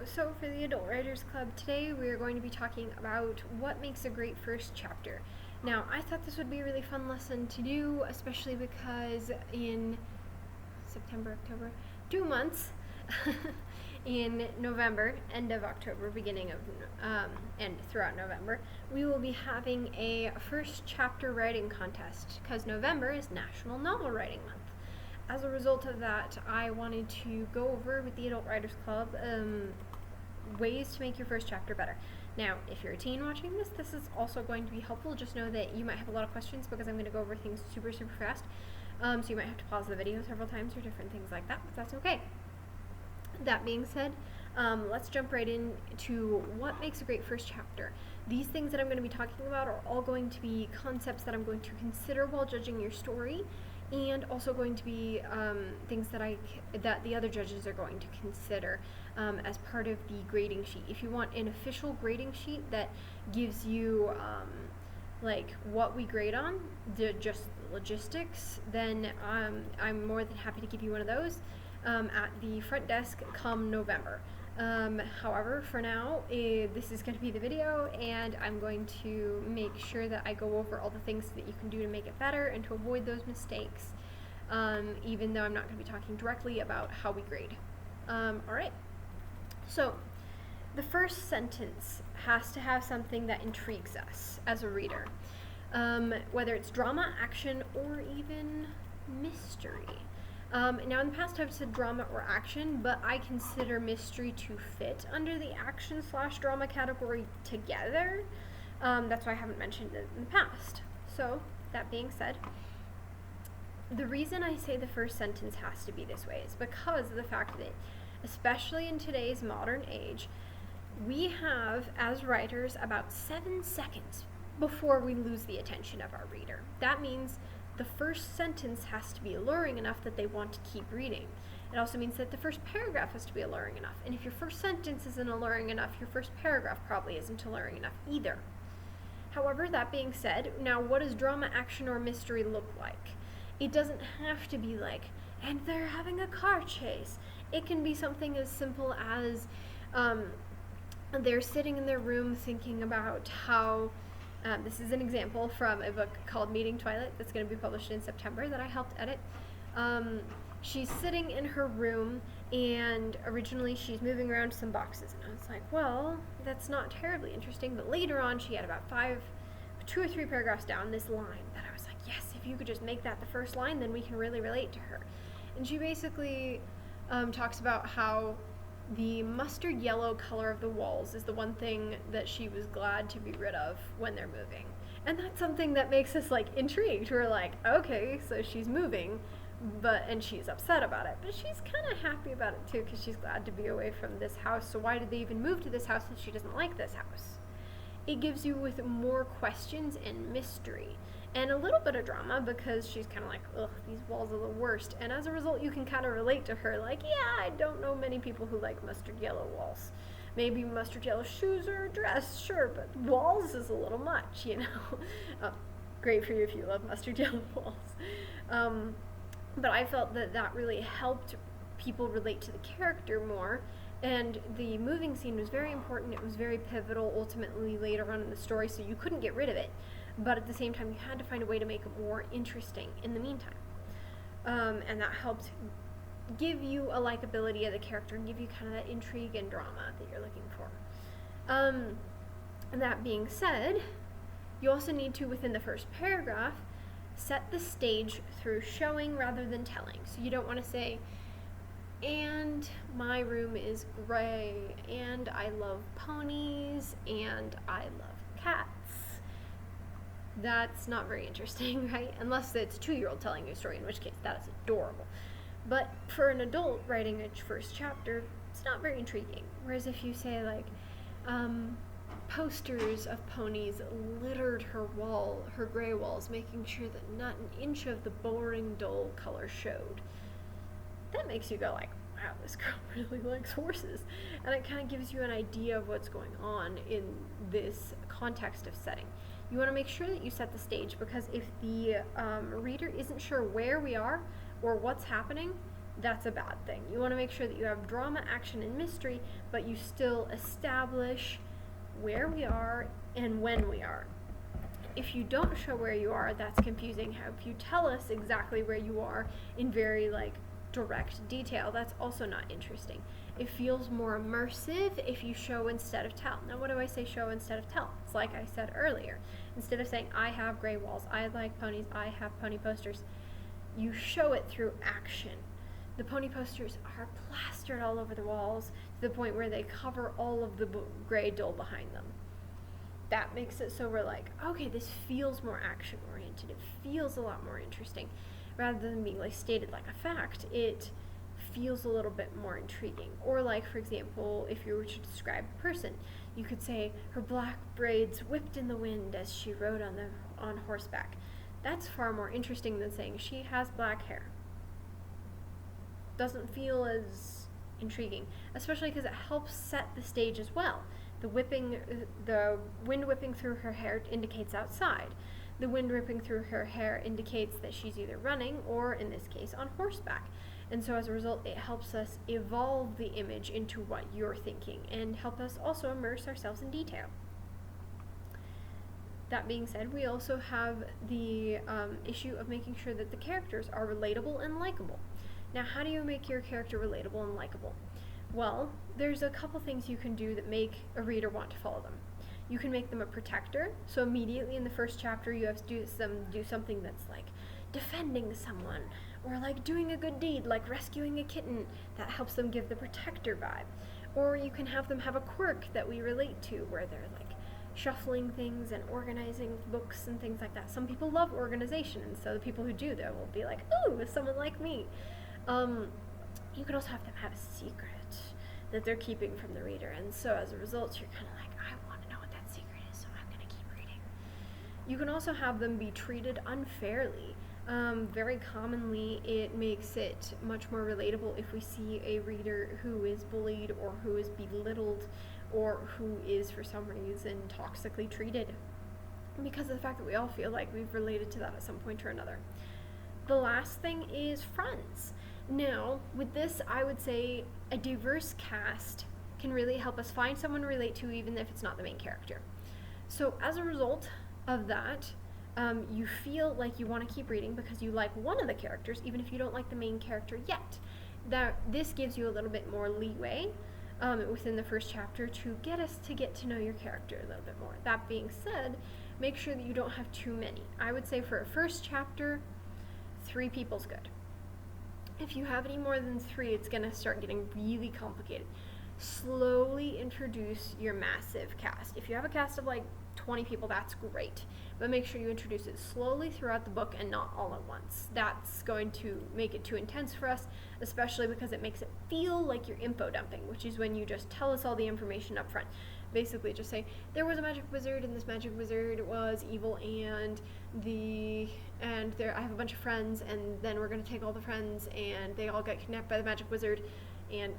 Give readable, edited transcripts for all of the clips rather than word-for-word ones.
So for the Adult Writers Club today, we are going to be talking about what makes a great first chapter. Now, I thought this would be a really fun lesson to do, especially because in September, October, 2 months, in November, end of October, beginning of, and throughout November, we will be having a first chapter writing contest because November is National Novel Writing Month. As a result of that, I wanted to go over with the Adult Writers Club ways to make your first chapter better. Now, if you're a teen watching this, this is also going to be helpful. Just know that you might have a lot of questions because I'm going to go over things super fast. So you might have to pause the video several times or different things like that, but that's okay. That being said, let's jump right into what makes a great first chapter. These things that I'm going to be talking about are all going to be concepts that I'm going to consider while judging your story, and also going to be things that the other judges are going to consider as part of the grading sheet. If you want an official grading sheet that gives you like what we grade on, just logistics, then I'm more than happy to give you one of those at the front desk come November. However, for now, this is going to be the video, and I'm going to make sure that I go over all the things that you can do to make it better and to avoid those mistakes, even though I'm not going to be talking directly about how we grade. Alright, so the first sentence has to have something that intrigues us as a reader, whether it's drama, action, or even mystery. Now, in the past I've said drama or action, but I consider mystery to fit under the action/drama category together. That's why I haven't mentioned it in the past. So, that being said, the reason I say the first sentence has to be this way is because of the fact that, especially in today's modern age, we have, as writers, about 7 seconds before we lose the attention of our reader. That means the first sentence has to be alluring enough that they want to keep reading. It also means that the first paragraph has to be alluring enough. And if your first sentence isn't alluring enough, your first paragraph probably isn't alluring enough either. However, that being said, now what does drama, action, or mystery look like? It doesn't have to be like, and they're having a car chase. It can be something as simple as they're sitting in their room thinking about how this is an example from a book called Meeting Twilight that's going to be published in September that I helped edit. She's sitting in her room, and originally she's moving around some boxes, and I was like, well, that's not terribly interesting, but later on she had about 2 or 3 paragraphs down this line that I was like, yes, if you could just make that the first line, then we can really relate to her. And she basically talks about how the mustard yellow color of the walls is the one thing that she was glad to be rid of when they're moving. And that's something that makes us like intrigued. We're like, okay, so she's moving, and she's upset about it. But she's kind of happy about it too because she's glad to be away from this house. So why did they even move to this house if she doesn't like this house? It gives you with more questions and mystery. And a little bit of drama because she's kind of like, ugh, these walls are the worst. And as a result, you can kind of relate to her. Like, yeah, I don't know many people who like mustard yellow walls. Maybe mustard yellow shoes or a dress, sure, but walls is a little much, you know. Great for you if you love mustard yellow walls. But I felt that really helped people relate to the character more. And the moving scene was very important. It was very pivotal ultimately later on in the story, so you couldn't get rid of it. But at the same time, you had to find a way to make it more interesting in the meantime. And that helped give you a likability of the character and give you kind of that intrigue and drama that you're looking for. And that being said, you also need to, within the first paragraph, set the stage through showing rather than telling. So you don't want to say, and my room is gray, and I love ponies, and I love cats. That's not very interesting, right? Unless it's a 2-year-old telling you a story, in which case that is adorable. But for an adult writing a first chapter, it's not very intriguing. Whereas if you say like, posters of ponies littered her gray walls, making sure that not an inch of the boring, dull color showed. That makes you go like, wow, this girl really likes horses. And it kind of gives you an idea of what's going on in this context of setting. You want to make sure that you set the stage, because if the reader isn't sure where we are or what's happening, That's a bad thing. You want to make sure that you have drama, action, and mystery, but you still establish where we are and when we are. If you don't show where you are, that's confusing. If you tell us exactly where you are in very direct detail, that's also not interesting. It feels more immersive if you show instead of tell. Now, what do I say show instead of tell? It's like I said earlier. Instead of saying, I have gray walls, I like ponies, I have pony posters, you show it through action. The pony posters are plastered all over the walls to the point where they cover all of the gray dull behind them. That makes it so we're like, okay, this feels more action oriented. It feels a lot more interesting. Rather than being stated like a fact, it feels a little bit more intriguing. Or for example, if you were to describe a person, you could say her black braids whipped in the wind as she rode on horseback. That's far more interesting than saying she has black hair. Doesn't feel as intriguing, especially because it helps set the stage as well. The wind whipping through her hair indicates outside. The wind whipping through her hair indicates that she's either running or, in this case, on horseback. And so as a result, it helps us evolve the image into what you're thinking and help us also immerse ourselves in detail. That being said, we also have the issue of making sure that the characters are relatable and likable. Now, how do you make your character relatable and likable? Well, there's a couple things you can do that make a reader want to follow them. You can make them a protector, so immediately in the first chapter you have to do something that's defending someone, or doing a good deed, like rescuing a kitten. That helps them give the protector vibe. Or you can have them have a quirk that we relate to, where they're shuffling things and organizing books and things like that. Some people love organization, and so the people who do that will be like, ooh, someone like me. You can also have them have a secret that they're keeping from the reader, and so as a result you're kind of I want to know what that secret is, so I'm going to keep reading. You can also have them be treated unfairly. Very commonly it makes it much more relatable if we see a reader who is bullied or who is belittled or who is for some reason toxically treated, because of the fact that we all feel like we've related to that at some point or another. The last thing is friends. Now, with this, I would say a diverse cast can really help us find someone to relate to, even if it's not the main character. So as a result of that, you feel like you want to keep reading because you like one of the characters, even if you don't like the main character yet. This gives you a little bit more leeway within the first chapter to get to know your character a little bit more. That being said, make sure that you don't have too many. I would say for a first chapter, 3 people's good. If you have any more than 3, it's going to start getting really complicated. Slowly introduce your massive cast. If you have a cast of 20 people, that's great. But make sure you introduce it slowly throughout the book and not all at once. That's going to make it too intense for us, especially because it makes it feel like you're info dumping, which is when you just tell us all the information up front. Basically just say, there was a magic wizard, and this magic wizard was evil, and I have a bunch of friends, and then we're going to take all the friends, and they all get kidnapped by the magic wizard, and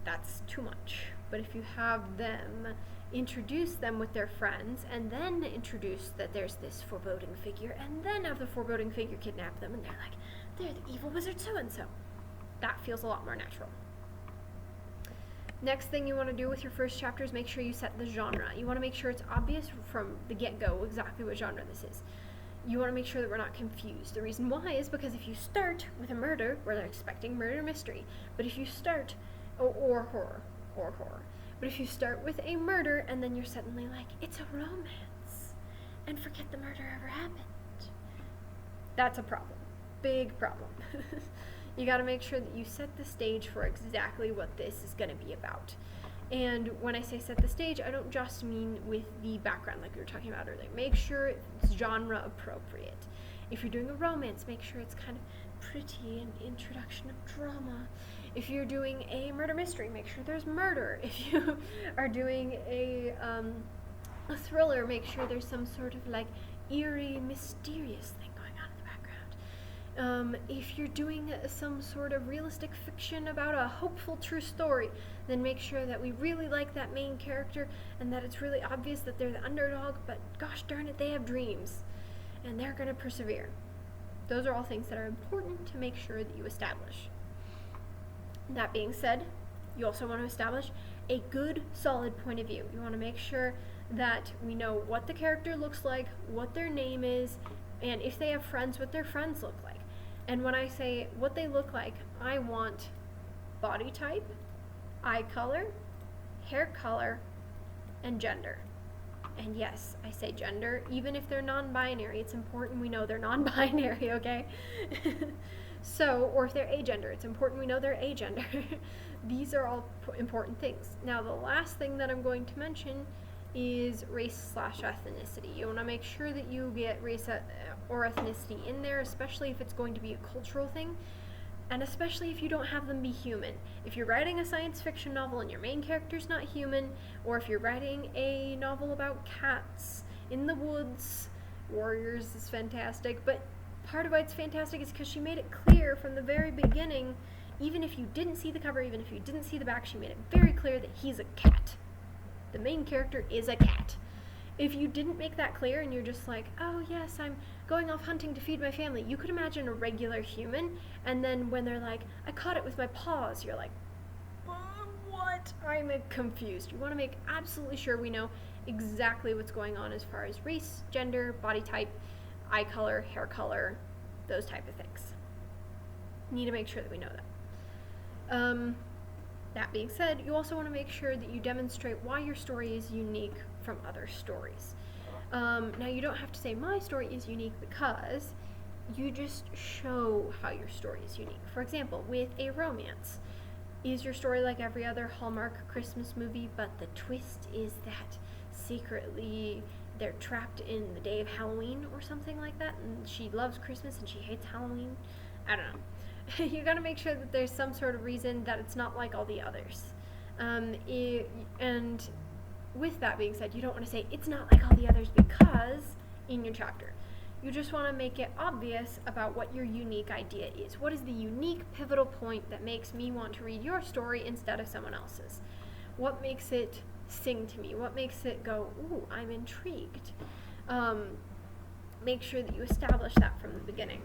that's too much. But if you have them introduce them with their friends, and then introduce that there's this foreboding figure, and then have the foreboding figure kidnap them, and they're the evil wizard so-and-so. That feels a lot more natural. Next thing you want to do with your first chapter is make sure you set the genre. You want to make sure it's obvious from the get-go exactly what genre this is. You want to make sure that we're not confused. The reason why is because if you start with a murder, we're expecting murder mystery. But if you start, or horror. But if you start with a murder and then you're suddenly it's a romance, and forget the murder ever happened, that's a problem. Big problem. You got to make sure that you set the stage for exactly what this is going to be about. And when I say set the stage, I don't just mean with the background like we were talking about earlier. Make sure it's genre appropriate. If you're doing a romance, make sure it's kind of pretty and introduction of drama. If you're doing a murder mystery, make sure there's murder. If you are doing a thriller, make sure there's some sort of eerie, mysterious thing going on in the background. If you're doing some sort of realistic fiction about a hopeful true story, then make sure that we really like that main character and that it's really obvious that they're the underdog, but gosh darn it, they have dreams and they're going to persevere. Those are all things that are important to make sure that you establish. That being said, you also want to establish a good, solid point of view. You want to make sure that we know what the character looks like, what their name is, and if they have friends, what their friends look like. And when I say what they look like, I want body type, eye color, hair color, and gender. And yes, I say gender, even if they're non-binary, it's important we know they're non-binary, okay? So, or if they're agender, it's important we know they're agender. These are all important things. Now, the last thing that I'm going to mention is race/ethnicity. You want to make sure that you get race or ethnicity in there, especially if it's going to be a cultural thing, and especially if you don't have them be human. If you're writing a science fiction novel and your main character's not human, or if you're writing a novel about cats in the woods, warriors is fantastic, but part of why it's fantastic is because she made it clear from the very beginning, even if you didn't see the cover, even if you didn't see the back, she made it very clear that he's a cat. The main character is a cat. If you didn't make that clear and you're just like, oh yes, I'm going off hunting to feed my family, you could imagine a regular human, and then when they're like, I caught it with my paws, you're like, what? I'm confused. You want to make absolutely sure we know exactly what's going on as far as race, gender, body type, eye color, hair color, those type of things. Need to make sure that we know that. That being said, you also want to make sure that you demonstrate why your story is unique from other stories. Now, you don't have to say my story is unique, because you just show how your story is unique. For example, with a romance, is your story like every other Hallmark Christmas movie, but the twist is that secretly they're trapped in the day of Halloween or something like that, and she loves Christmas and she hates Halloween? I don't know. You gotta make sure that there's some sort of reason that it's not like all the others. And with that being said, you don't want to say it's not like all the others because in your chapter. You just want to make it obvious about what your unique idea is. What is the unique pivotal point that makes me want to read your story instead of someone else's? What makes it sing to me? What makes it go, ooh, I'm intrigued? Make sure that you establish that from the beginning.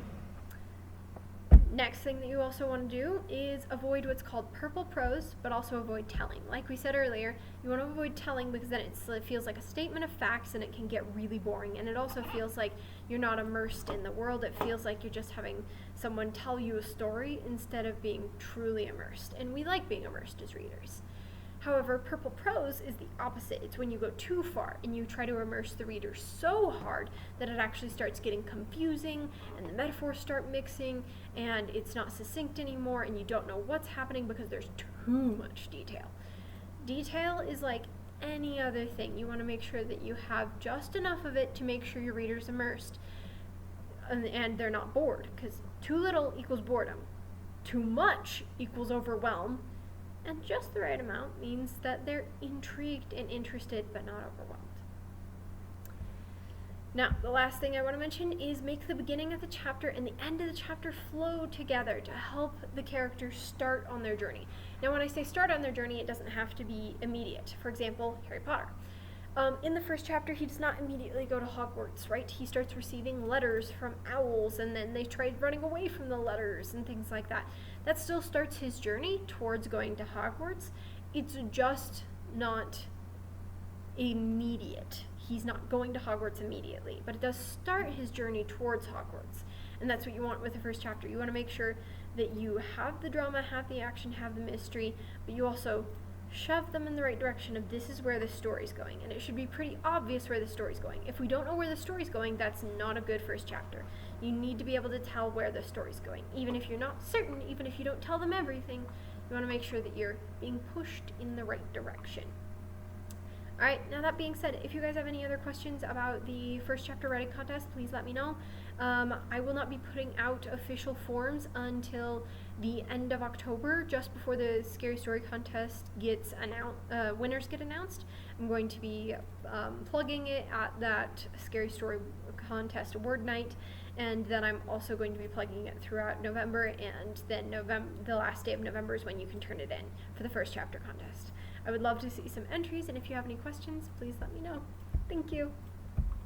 Next thing that you also want to do is avoid what's called purple prose, but also avoid telling. Like we said earlier, you want to avoid telling because then it feels like a statement of facts and it can get really boring. And it also feels like you're not immersed in the world. It feels like you're just having someone tell you a story instead of being truly immersed. And we like being immersed as readers. However, purple prose is the opposite. It's when you go too far and you try to immerse the reader so hard that it actually starts getting confusing and the metaphors start mixing and it's not succinct anymore and you don't know what's happening because there's too much detail. Detail is like any other thing. You want to make sure that you have just enough of it to make sure your reader's immersed and they're not bored, because too little equals boredom. Too much equals overwhelm. And just the right amount means that they're intrigued and interested, but not overwhelmed. Now, the last thing I want to mention is make the beginning of the chapter and the end of the chapter flow together to help the characters start on their journey. Now, when I say start on their journey, it doesn't have to be immediate. For example, Harry Potter. In the first chapter, he does not immediately go to Hogwarts, right? He starts receiving letters from owls, and then they try running away from the letters and things like that. That still starts his journey towards going to Hogwarts. It's just not immediate. He's not going to Hogwarts immediately, but it does start his journey towards Hogwarts. And that's what you want with the first chapter. You want to make sure that you have the drama, have the action, have the mystery, but you also shove them in the right direction of this is where the story's going. And it should be pretty obvious where the story's going. If we don't know where the story's going, that's not a good first chapter. You need to be able to tell where the story's going. Even if you're not certain, even if you don't tell them everything, you want to make sure that you're being pushed in the right direction. Alright, now that being said, if you guys have any other questions about the first chapter writing contest, please let me know. I will not be putting out official forms until the end of October, just before the Scary Story contest gets announced, winners get announced. I'm going to be plugging it at that Scary Story contest award night, and then I'm also going to be plugging it throughout November, and then the last day of November is when you can turn it in for the first chapter contest. I would love to see some entries, and if you have any questions, please let me know. Thank you.